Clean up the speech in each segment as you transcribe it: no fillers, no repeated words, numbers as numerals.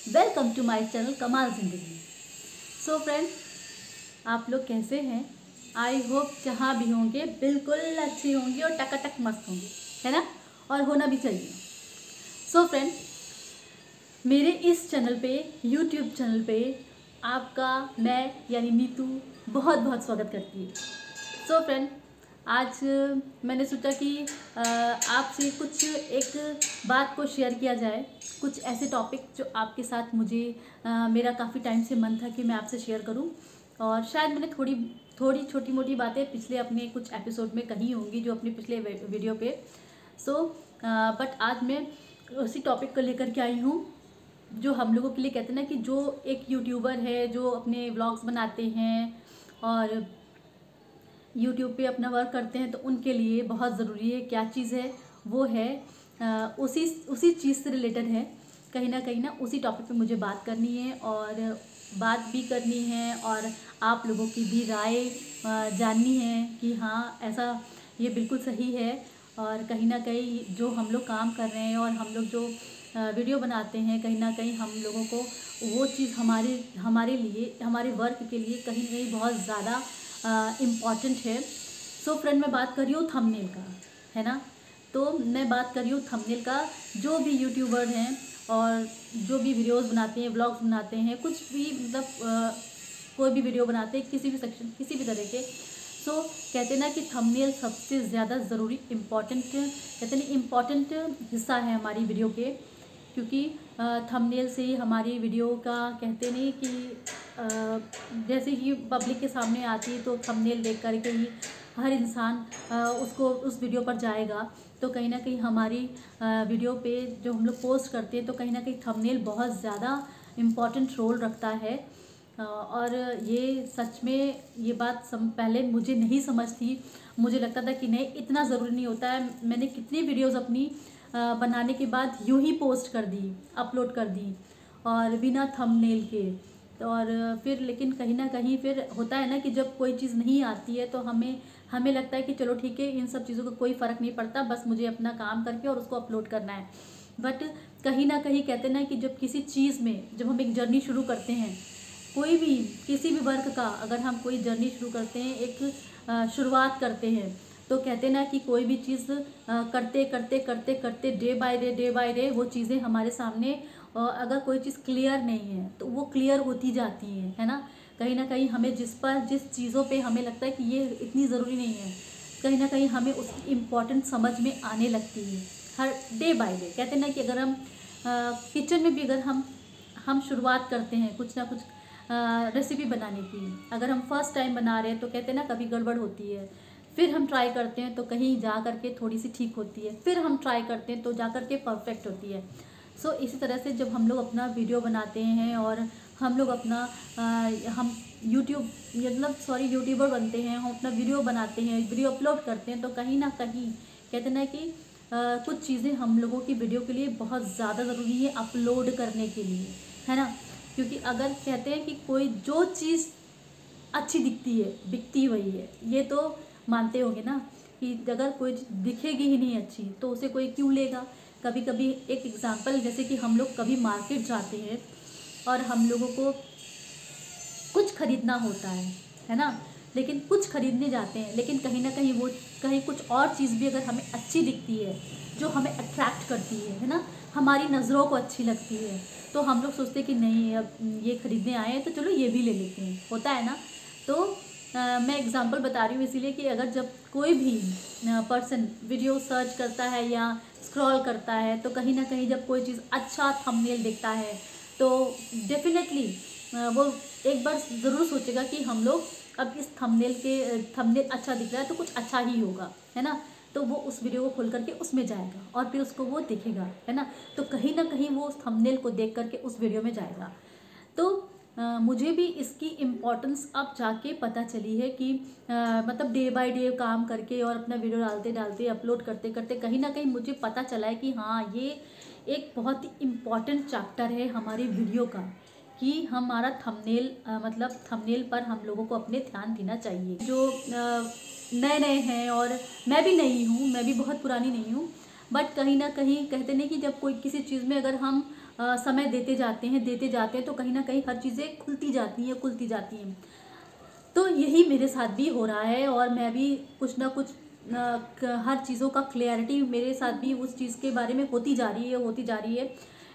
Welcome to my channel कमाल ज़िंदगी। So friends, आप लोग कैसे हैं? आई होप जहाँ भी होंगे बिल्कुल अच्छी होंगी और टकाटक मस्त होंगी, है ना? और होना भी चाहिए। सो फ्रेंड्स, मेरे इस चैनल पे, यूट्यूब चैनल पे आपका मैं यानी नीतू बहुत बहुत स्वागत करती है। सो फ्रेंड, आज मैंने सोचा कि आपसे कुछ एक बात को शेयर किया जाए, कुछ ऐसे टॉपिक जो आपके साथ मुझे मेरा काफ़ी टाइम से मन था कि मैं आपसे शेयर करूं। और शायद मैंने थोड़ी छोटी मोटी बातें पिछले अपने कुछ एपिसोड में कही होंगी, जो अपने पिछले वीडियो पे। बट आज मैं उसी टॉपिक को लेकर के आई हूँ जो हम लोगों के लिए कहते हैं ना कि जो एक यूट्यूबर है जो अपने व्लॉग्स बनाते हैं और यूट्यूब पे अपना वर्क करते हैं, तो उनके लिए बहुत ज़रूरी है। क्या चीज़ है वो है उसी चीज़ से रिलेटेड है। कहीं ना उसी टॉपिक पे मुझे बात करनी है और बात भी करनी है और आप लोगों की भी राय जाननी है कि हाँ, ऐसा ये बिल्कुल सही है। और कहीं ना कहीं जो हम लोग काम कर रहे हैं और हम लोग जो वीडियो बनाते हैं, कहीं ना कहीं हम लोगों को वो चीज़ हमारे लिए, हमारे वर्क के लिए कहीं ना कहीं बहुत ज़्यादा इम्पॉर्टेंट है। सो फ्रेंड, मैं बात कर रही हूँ थंबनेल का, है ना? तो मैं बात कर रही हूँ थंबनेल का। जो भी यूट्यूबर हैं और जो भी वीडियोस बनाते हैं, व्लॉग्स बनाते हैं, कुछ भी मतलब कोई भी वीडियो बनाते हैं, किसी भी सेक्शन, किसी भी तरह के, सो कहते हैं ना कि थंबनेल सबसे ज़्यादा ज़रूरी इम्पॉर्टेंट, कहते हैं इम्पॉर्टेंट हिस्सा है हमारी वीडियो के। क्योंकि थंबनेल से ही हमारी वीडियो का, कहते नहीं कि जैसे ही पब्लिक के सामने आती है तो थंबनेल देख करके ही हर इंसान उसको उस वीडियो पर जाएगा। तो कहीं ना कहीं हमारी वीडियो पे जो हम लोग पोस्ट करते हैं, तो कहीं ना कहीं थंबनेल बहुत ज़्यादा इम्पॉर्टेंट रोल रखता है। और ये सच में ये बात पहले मुझे नहीं समझ थी। मुझे लगता था कि नहीं, इतना ज़रूरी नहीं होता है। मैंने कितनी वीडियोज़ अपनी बनाने के बाद यूं ही पोस्ट कर दी, अपलोड कर दी और बिना थंबनेल के। और फिर लेकिन कहीं ना कहीं फिर होता है ना कि जब कोई चीज़ नहीं आती है तो हमें लगता है कि चलो ठीक है, इन सब चीज़ों का कोई फ़र्क नहीं पड़ता, बस मुझे अपना काम करके और उसको अपलोड करना है। बट कहीं ना कहीं कहते हैं ना कि जब किसी चीज़ में, जब हम एक जर्नी शुरू करते हैं, कोई भी किसी भी वर्क का अगर हम कोई जर्नी शुरू करते हैं, एक शुरुआत करते हैं, तो कहते हैं ना कि कोई भी चीज़ करते करते करते करते डे बाय डे वो चीज़ें हमारे सामने, अगर कोई चीज़ क्लियर नहीं है तो वो क्लियर होती जाती है ना? कहीं ना कहीं हमें जिस चीज़ों पे हमें लगता है कि ये इतनी ज़रूरी नहीं है, कहीं ना कहीं हमें उसकी इम्पोर्टेंस समझ में आने लगती है हर डे बाय डे। कहते हैं ना कि अगर हम किचन में भी अगर हम शुरुआत करते हैं कुछ ना कुछ रेसिपी बनाने की, अगर हम फर्स्ट टाइम बना रहे हैं तो कहते हैं ना कभी गड़बड़ होती है, फिर हम ट्राई करते हैं तो कहीं जा कर के थोड़ी सी ठीक होती है, फिर हम ट्राई करते हैं तो जा कर के परफेक्ट होती है। सो इसी तरह से जब हम लोग अपना वीडियो बनाते हैं और हम लोग अपना हम यूट्यूबर बनते हैं, हम अपना वीडियो बनाते हैं, वीडियो अपलोड करते हैं, तो कहीं ना कहीं कहते हैं ना कि कुछ चीज़ें हम लोगों की वीडियो के लिए बहुत ज़्यादा ज़रूरी है अपलोड करने के लिए, है ना? क्योंकि अगर कहते हैं कि कोई जो चीज़ अच्छी दिखती है, बिकती वही है, ये तो मानते होंगे ना कि अगर कोई चीज़ दिखेगी ही नहीं अच्छी तो उसे कोई क्यों लेगा। कभी कभी एक एग्जांपल, जैसे कि हम लोग कभी मार्केट जाते हैं और हम लोगों को कुछ खरीदना होता है ना? लेकिन कुछ खरीदने जाते हैं, लेकिन कहीं ना कहीं वो कहीं कुछ और चीज़ भी अगर हमें अच्छी दिखती है, जो हमें अट्रैक्ट करती है ना, हमारी नज़रों को अच्छी लगती है, तो हम लोग सोचते हैं कि नहीं, अब ये खरीदने आए हैं तो चलो ये भी ले लेते हैं, होता है ना? तो मैं एग्जांपल बता रही हूँ इसीलिए कि अगर जब कोई भी पर्सन वीडियो सर्च करता है या स्क्रॉल करता है, तो कहीं ना कहीं जब कोई चीज़ अच्छा थंबनेल दिखता है तो डेफिनेटली वो एक बार ज़रूर सोचेगा कि हम लोग अब इस थंबनेल अच्छा दिख रहा है तो कुछ अच्छा ही होगा, है ना? तो वो उस वीडियो को खोल करके उसमें जाएगा और फिर उसको वो देखेगा, है ना? तो कहीं ना कहीं वो उस थंबनेल को देख करके उस वीडियो में जाएगा। तो मुझे भी इसकी इम्पोर्टेंस अब जाके पता चली है कि मतलब डे बाय डे काम करके और अपना वीडियो डालते डालते, अपलोड करते करते कहीं ना कहीं मुझे पता चला है कि हाँ, ये एक बहुत ही इम्पॉर्टेंट चैप्टर है हमारे वीडियो का, कि हमारा थंबनेल, मतलब थंबनेल पर हम लोगों को अपने ध्यान देना चाहिए। जो नए नए हैं, और मैं भी नई हूँ, मैं भी बहुत पुरानी नहीं हूँ, बट कहीं ना कहीं कहते नहीं कि जब कोई किसी चीज़ में अगर हम समय देते जाते हैं तो कहीं ना कहीं हर चीज़ें खुलती जाती हैं। तो यही मेरे साथ भी हो रहा है और मैं भी कुछ ना कुछ हर चीज़ों का क्लैरिटी मेरे साथ भी उस चीज़ के बारे में होती जा रही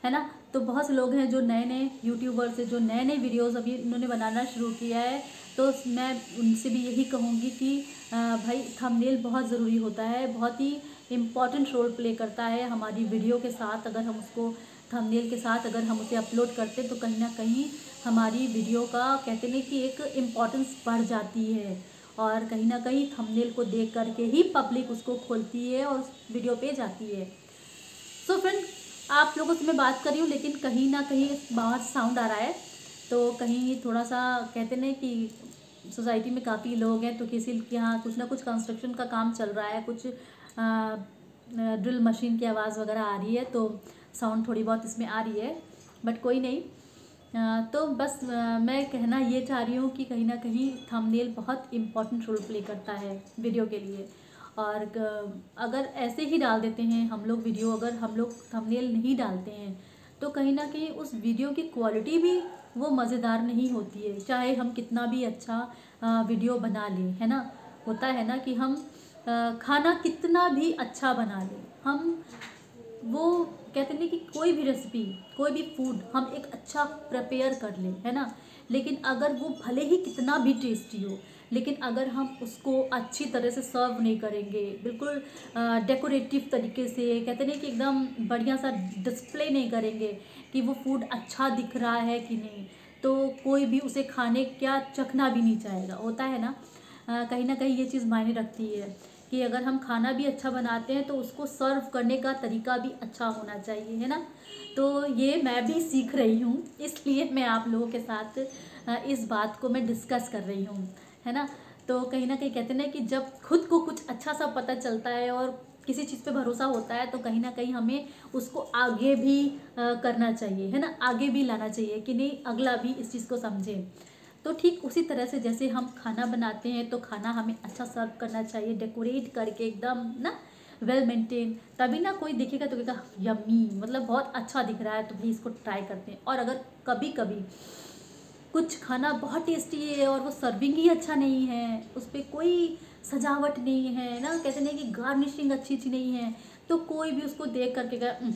है ना। तो बहुत से लोग हैं जो नए नए यूट्यूबर्स हैं, जो नए नए वीडियोस अभी उन्होंने बनाना शुरू किया है, तो मैं उनसे भी यही कहूँगी कि भाई थंबनेल बहुत ज़रूरी होता है, बहुत ही इम्पॉर्टेंट रोल प्ले करता है हमारी वीडियो के साथ। अगर हम उसको थंबनेल के साथ अगर हम उसे अपलोड करते तो कहीं ना कहीं हमारी वीडियो का कहते हैं कि एक इम्पॉर्टेंस बढ़ जाती है और कहीं ना कहीं थंबनेल को देख करके ही पब्लिक उसको खोलती है और उस वीडियो पे जाती है। सो फ्रेंड, आप लोगों से मैं बात कर रही हूँ लेकिन कहीं ना कहीं बाहर साउंड आ रहा है, तो कहीं थोड़ा सा कहते हैं कि सोसाइटी में काफ़ी लोग हैं तो किसी के यहाँ कुछ ना कुछ कंस्ट्रक्शन का काम चल रहा है, कुछ ड्रिल मशीन की आवाज़ वगैरह आ रही है, तो साउंड थोड़ी बहुत इसमें आ रही है, बट कोई नहीं। तो बस मैं कहना ये चाह रही हूँ कि कहीं ना कहीं थंबनेल बहुत इम्पॉर्टेंट रोल प्ले करता है वीडियो के लिए। और अगर ऐसे ही डाल देते हैं हम लोग वीडियो, अगर हम लोग थंबनेल नहीं डालते हैं तो कहीं ना कहीं उस वीडियो की क्वालिटी भी वो मज़ेदार नहीं होती है, चाहे हम कितना भी अच्छा वीडियो बना लें, है ना। होता है ना कि हम खाना कितना भी अच्छा बना लें, हम वो कहते हैं कि कोई भी रेसिपी, कोई भी फूड हम एक अच्छा प्रिपेयर कर लें, है ना, लेकिन अगर वो भले ही कितना भी टेस्टी हो, लेकिन अगर हम उसको अच्छी तरह से सर्व नहीं करेंगे, बिल्कुल डेकोरेटिव तरीके से, कहते हैं कि एकदम बढ़िया सा डिस्प्ले नहीं करेंगे कि वो फूड अच्छा दिख रहा है कि नहीं, तो कोई भी उसे खाने क्या चखना भी नहीं चाहेगा। होता है ना, कहीं ना कहीं ये चीज़ मायने रखती है कि अगर हम खाना भी अच्छा बनाते हैं तो उसको सर्व करने का तरीका भी अच्छा होना चाहिए, है ना। तो ये मैं भी सीख रही हूँ, इसलिए मैं आप लोगों के साथ इस बात को मैं डिस्कस कर रही हूँ, है ना। तो कहीं ना कहीं कहते हैं ना कि जब खुद को कुछ अच्छा सा पता चलता है और किसी चीज़ पे भरोसा होता है तो कहीं ना कहीं हमें उसको आगे भी करना चाहिए, है ना, आगे भी लाना चाहिए कि नहीं अगला भी इस चीज़ को समझे। तो ठीक उसी तरह से जैसे हम खाना बनाते हैं तो खाना हमें अच्छा सर्व करना चाहिए, डेकोरेट करके एकदम ना वेल मेंटेन, तभी ना कोई देखेगा तो कहेगा यम्मी, मतलब बहुत अच्छा दिख रहा है, तो भाई इसको ट्राई करते हैं। और अगर कभी कभी कुछ खाना बहुत टेस्टी है और वो सर्विंग ही अच्छा नहीं है, उस पर कोई सजावट नहीं है ना, कहते नहीं कि गार्निशिंग अच्छी नहीं है, तो कोई भी उसको देख करके कहे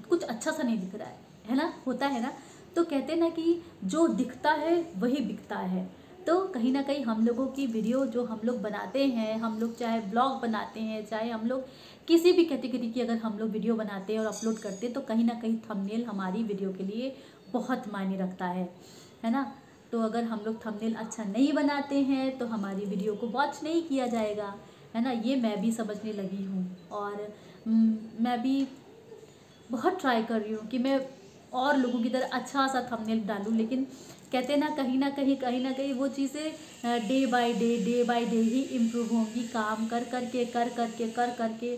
कुछ अच्छा सा नहीं दिख रहा है ना, होता है ना। तो कहते हैं ना कि जो दिखता है वही बिकता है। तो कहीं ना कहीं हम लोगों की वीडियो जो हम लोग बनाते हैं, हम लोग चाहे ब्लॉग बनाते हैं, चाहे हम लोग किसी भी कैटेगरी की अगर हम लोग वीडियो बनाते हैं और अपलोड करते हैं, तो कहीं ना कहीं थंबनेल हमारी वीडियो के लिए बहुत मायने रखता है ना। तो अगर हम लोग थंबनेल अच्छा नहीं बनाते हैं तो हमारी वीडियो को वॉच नहीं किया जाएगा, है ना। ये मैं भी समझने लगी हूँ और मैं भी बहुत ट्राई कर रही हूँ कि मैं और लोगों की तरह अच्छा सा थंबनेल डालूँ, लेकिन कहते हैं ना कहीं ना कहीं वो चीज़ें day by day he improve होंगी, काम कर करके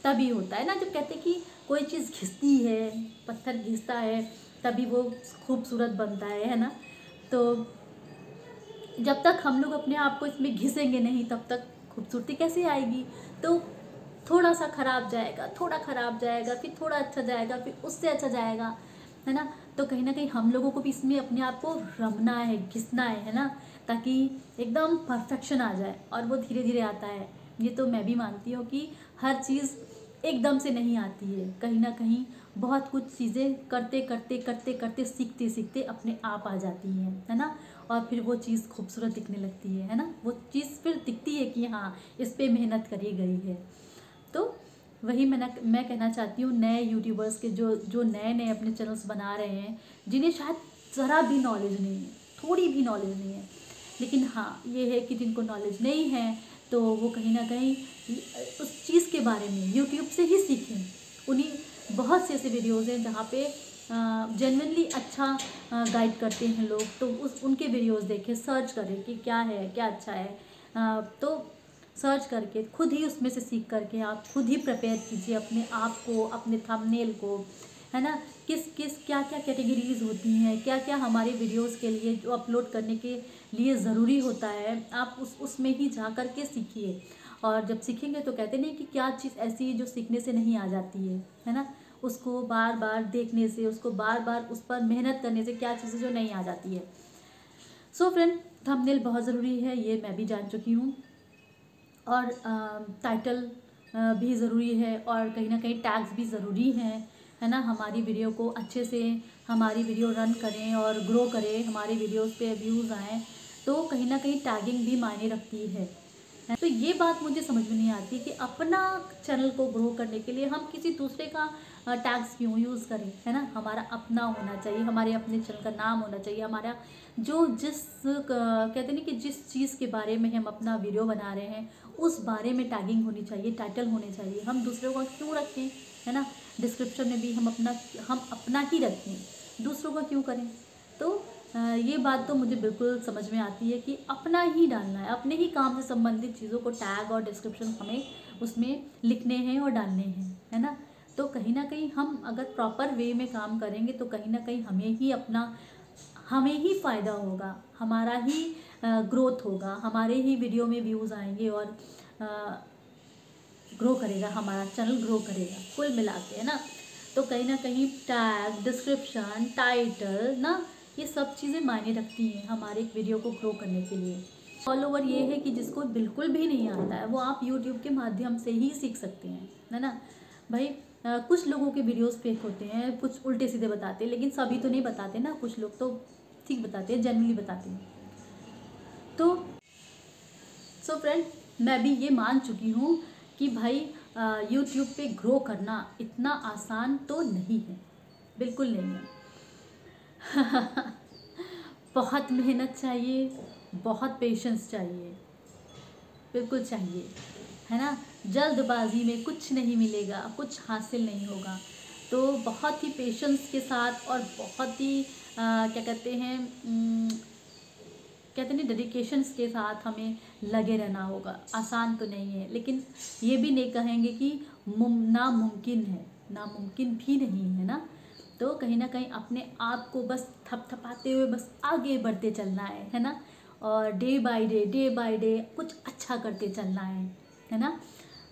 तभी होता है ना। जब कहते हैं कि कोई चीज़ घिसती है, पत्थर घिसता है तभी वो खूबसूरत बनता है ना। तो जब तक हम लोग अपने आप को इसमें घिसेंगे नहीं तब तक खूबसूरती कैसे आएगी। तो थोड़ा सा खराब जाएगा, थोड़ा खराब जाएगा, फिर थोड़ा अच्छा जाएगा, फिर उससे अच्छा जाएगा, है ना। तो कहीं ना कहीं हम लोगों को भी इसमें अपने आप को रमना है, घिसना है ना, ताकि एकदम परफेक्शन आ जाए। और वो धीरे धीरे आता है, ये तो मैं भी मानती हूँ कि हर चीज़ एकदम से नहीं आती है, कहीं ना कहीं बहुत कुछ चीज़ें करते सीखते सीखते अपने आप आ जाती हैं, है ना। और फिर वो चीज़ खूबसूरत दिखने लगती है ना, वो चीज़ फिर दिखती है कि हाँ इस पर मेहनत करी गई है। तो वही मैं कहना चाहती हूँ नए यूट्यूबर्स के जो नए नए अपने चैनल्स बना रहे हैं, जिन्हें शायद ज़रा भी नॉलेज नहीं है, थोड़ी भी नॉलेज नहीं है, लेकिन हाँ ये है कि जिनको नॉलेज नहीं है तो वो कहीं ना कहीं उस चीज़ के बारे में यूट्यूब से ही सीखें। उन्हीं बहुत से ऐसे वीडियोज़ हैं जहाँ पे जेन्युइनली अच्छा गाइड करते हैं लोग, तो उनके वीडियोज़ देखें, सर्च करें कि क्या है, क्या अच्छा है। तो सर्च करके खुद ही उसमें से सीख करके आप खुद ही प्रिपेयर कीजिए अपने आप को, अपने थंबनेल को, है ना। किस किस क्या क्या कैटेगरीज होती हैं, क्या क्या हमारे वीडियोस के लिए जो अपलोड करने के लिए ज़रूरी होता है, आप उसमें ही जा कर के सीखिए। और जब सीखेंगे तो कहते नहीं कि क्या चीज़ ऐसी जो सीखने से नहीं आ जाती है ना। उसको बार बार देखने से, उसको बार बार उस पर मेहनत करने से क्या चीज़ें जो नहीं आ जाती है। सो फ्रेंड, थंबनेल बहुत ज़रूरी है, ये मैं भी जान चुकी हूँ, और टाइटल भी ज़रूरी है, और कहीं ना कहीं टैग्स भी ज़रूरी हैं, है ना। हमारी वीडियो को अच्छे से, हमारी वीडियो रन करें और ग्रो करें, हमारे वीडियोस पे व्यूज़ आएँ, तो कहीं ना कहीं टैगिंग भी मायने रखती है। तो ये बात मुझे समझ में नहीं आती कि अपना चैनल को ग्रो करने के लिए हम किसी दूसरे का टैग्स क्यों यूज़ करें, है ना। हमारा अपना होना चाहिए, हमारे अपने चैनल का नाम होना चाहिए, हमारा जो कहते हैं ना कि जिस चीज़ के बारे में हम अपना वीडियो बना रहे हैं उस बारे में टैगिंग होनी चाहिए, टाइटल होने चाहिए। हम दूसरों का क्यों रखें, है ना। डिस्क्रिप्शन में भी हम अपना ही रखें, दूसरों का क्यों करें। तो ये बात तो मुझे बिल्कुल समझ में आती है कि अपना ही डालना है, अपने ही काम से संबंधित चीज़ों को टैग और डिस्क्रिप्शन हमें उसमें लिखने हैं और डालने हैं, है ना। तो कहीं ना कहीं हम अगर प्रॉपर वे में काम करेंगे तो कहीं ना कहीं हमें ही फ़ायदा होगा, हमारा ही ग्रोथ होगा, हमारे ही वीडियो में व्यूज़ आएंगे और ग्रो करेगा, हमारा चैनल ग्रो करेगा कुल मिला के, है ना। तो कहीं ना कहीं टैग, डिस्क्रिप्शन, टाइटल ना, ये सब चीज़ें मायने रखती हैं हमारे एक वीडियो को ग्रो करने के लिए। ऑल ओवर ये है कि जिसको बिल्कुल भी नहीं आता है वो आप यूट्यूब के माध्यम से ही सीख सकते हैं, है ना भाई। कुछ लोगों के वीडियोस फेक होते हैं, कुछ उल्टे सीधे बताते हैं, लेकिन सभी तो नहीं बताते ना, कुछ लोग तो ठीक बताते हैं, जेन्युइनली बताते हैं। तो सो फ्रेंड, मैं भी ये मान चुकी हूँ कि भाई यूट्यूब पे ग्रो करना इतना आसान तो नहीं है, बिल्कुल नहीं है। बहुत मेहनत चाहिए, बहुत पेशेंस चाहिए, बिल्कुल चाहिए, है ना। जल्दबाजी में कुछ नहीं मिलेगा, कुछ हासिल नहीं होगा। तो बहुत ही पेशेंस के साथ और बहुत ही क्या कहते हैं डेडिकेशंस के साथ हमें लगे रहना होगा। आसान तो नहीं है, लेकिन ये भी नहीं कहेंगे कि नामुमकिन है, नामुमकिन भी नहीं है ना। तो कहीं ना कहीं अपने आप को बस थपथपाते हुए बस आगे बढ़ते चलना है ना। और डे बाय डे कुछ अच्छा करते चलना है ना।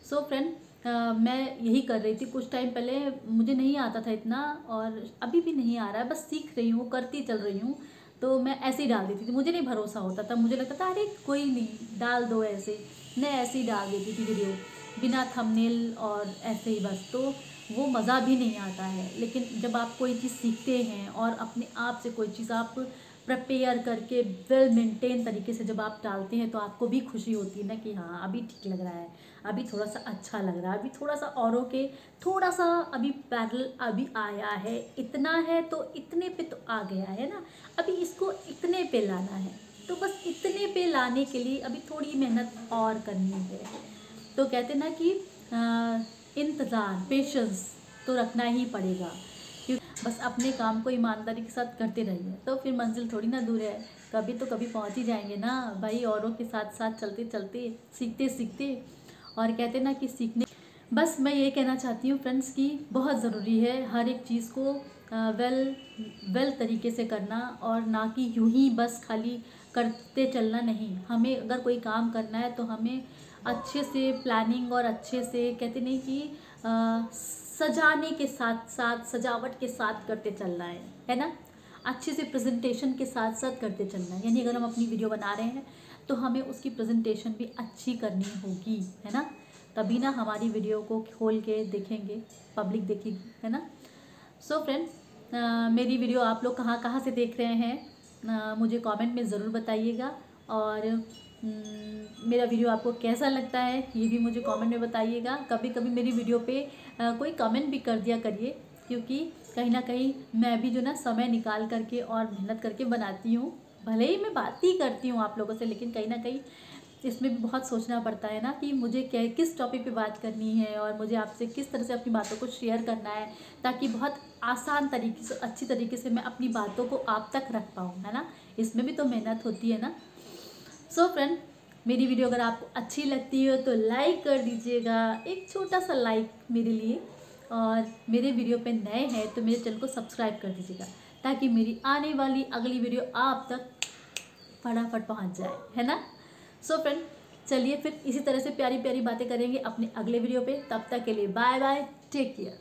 सो फ्रेंड, मैं यही कर रही थी कुछ टाइम पहले, मुझे नहीं आता था इतना और अभी भी नहीं आ रहा है, बस सीख रही हूँ, करती चल रही हूँ। तो मैं ऐसे ही डाल देती थी, मुझे नहीं भरोसा होता था, मुझे लगता था अरे कोई नहीं, डाल दो ऐसे। मैं ऐसे ही डाल देती थी वीडियो बिना थंबनेल और ऐसे ही बस, तो वो मज़ा भी नहीं आता है। लेकिन जब आप कोई चीज़ सीखते हैं और अपने आप से कोई चीज़ आप प्रिपेयर करके वेल मेंटेन तरीके से जब आप डालते हैं तो आपको भी खुशी होती है ना कि हाँ अभी ठीक लग रहा है, अभी थोड़ा सा अच्छा लग रहा है, अभी थोड़ा सा औरों के थोड़ा सा अभी पैरेलल अभी आया है, इतना है तो इतने पे तो आ गया है ना, अभी इसको इतने पे लाना है। तो बस इतने पे लाने के लिए अभी थोड़ी मेहनत और करनी है। तो कहते ना कि इंतज़ार, पेशेंस तो रखना ही पड़ेगा, क्योंकि बस अपने काम को ईमानदारी के साथ करते रहिए तो फिर मंजिल थोड़ी ना दूर है, कभी तो कभी पहुंच ही जाएंगे ना भाई। औरों के साथ साथ चलते चलते, सीखते सीखते, और कहते ना कि सीखने। बस मैं ये कहना चाहती हूँ फ्रेंड्स कि बहुत ज़रूरी है हर एक चीज़ को वेल तरीके से करना, और ना कि यूं ही बस खाली करते चलना नहीं। हमें अगर कोई काम करना है तो हमें अच्छे से प्लानिंग और अच्छे से कहते नहीं कि सजाने के साथ साथ, सजावट के साथ करते चलना है ना। अच्छे से प्रेजेंटेशन के साथ साथ करते चलना है, यानी अगर हम अपनी वीडियो बना रहे हैं तो हमें उसकी प्रेजेंटेशन भी अच्छी करनी होगी, है ना। तभी ना हमारी वीडियो को खोल के देखेंगे, पब्लिक देखेगी, है ना। सो फ्रेंड, मेरी वीडियो आप लोग कहाँ कहाँ से देख रहे हैं मुझे कमेंट में ज़रूर बताइएगा, और मेरा वीडियो आपको कैसा लगता है ये भी मुझे कमेंट में बताइएगा। कभी कभी मेरी वीडियो पे कोई कमेंट भी कर दिया करिए, क्योंकि कहीं ना कहीं मैं भी जो ना समय निकाल करके और मेहनत करके बनाती हूँ। भले ही मैं बात ही करती हूँ आप लोगों से, लेकिन कहीं ना कहीं इसमें भी बहुत सोचना पड़ता है ना कि मुझे किस टॉपिक पे बात करनी है, और मुझे आपसे किस तरह से अपनी बातों को शेयर करना है, ताकि बहुत आसान तरीके से, अच्छी तरीके से मैं अपनी बातों को आप तक रख पाऊँ, है ना। इसमें भी तो मेहनत होती है ना। सो फ्रेंड, मेरी वीडियो अगर आपको अच्छी लगती हो तो लाइक कर दीजिएगा, एक छोटा सा लाइक मेरे लिए। और मेरे वीडियो पे नए हैं तो मेरे चैनल को सब्सक्राइब कर दीजिएगा, ताकि मेरी आने वाली अगली वीडियो आप तक फटाफट पहुंच जाए, है ना। सो फ्रेंड, चलिए फिर इसी तरह से प्यारी प्यारी बातें करेंगे अपने अगले वीडियो पे। तब तक के लिए बाय बाय, टेक केयर।